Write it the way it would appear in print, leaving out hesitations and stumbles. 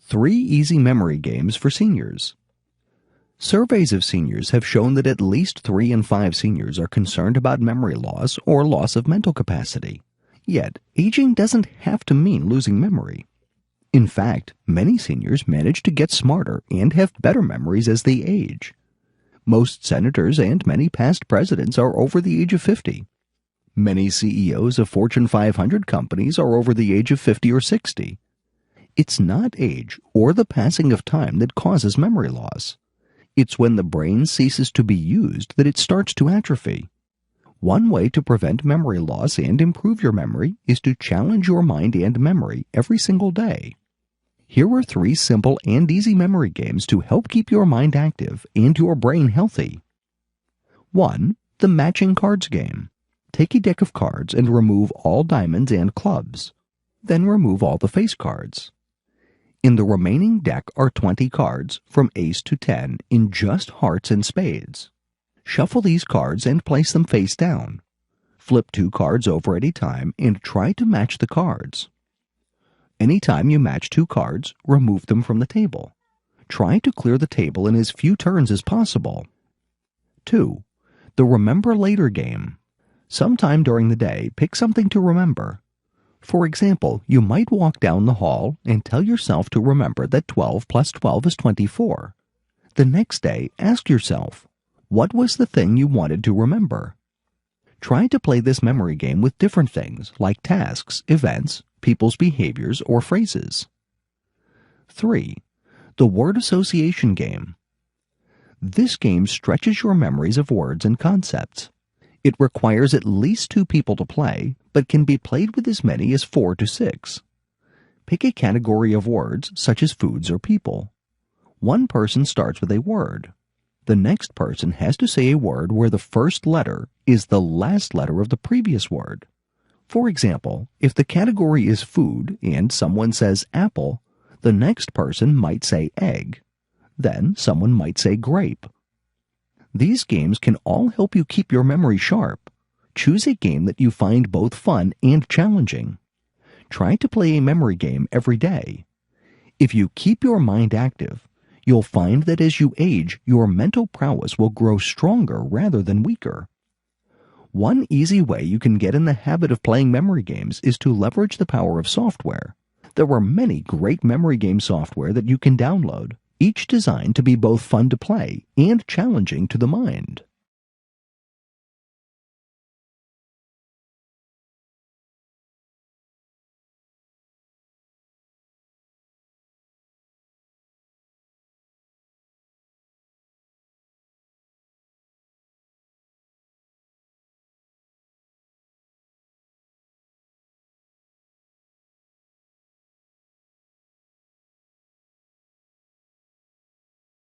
3 easy memory games for seniors. Surveys of seniors have shown that at least 3 in 5 seniors are concerned about memory loss or loss of mental capacity. Yet, aging doesn't have to mean losing memory. In fact, many seniors manage to get smarter and have better memories as they age. Most senators and many past presidents are over the age of 50. Many CEOs of Fortune 500 companies are over the age of 50 or 60. It's not age or the passing of time that causes memory loss. It's when the brain ceases to be used that it starts to atrophy. One way to prevent memory loss and improve your memory is to challenge your mind and memory every single day. Here are 3 simple and easy memory games to help keep your mind active and your brain healthy. 1. The matching cards game. Take a deck of cards and remove all diamonds and clubs. Then remove all the face cards. In the remaining deck are 20 cards, from ace to 10, in just hearts and spades. Shuffle these cards and place them face down. Flip 2 cards over at a time and try to match the cards. Anytime you match 2 cards, remove them from the table. Try to clear the table in as few turns as possible. 2. The Remember Later game. Sometime during the day, pick something to remember. For example, you might walk down the hall and tell yourself to remember that 12 plus 12 is 24. The next day, ask yourself, what was the thing you wanted to remember? Try to play this memory game with different things like tasks, events, people's behaviors, or phrases. 3. The Word Association game. This game stretches your memories of words and concepts. It requires at least 2 people to play, but can be played with as many as 4 to 6. Pick a category of words, such as foods or people. One person starts with a word. The next person has to say a word where the first letter is the last letter of the previous word. For example, if the category is food and someone says apple, the next person might say egg. Then someone might say grape. These games can all help you keep your memory sharp. Choose a game that you find both fun and challenging. Try to play a memory game every day. If you keep your mind active, you'll find that as you age, your mental prowess will grow stronger rather than weaker. One easy way you can get in the habit of playing memory games is to leverage the power of software. There are many great memory game software that you can download, each designed to be both fun to play and challenging to the mind.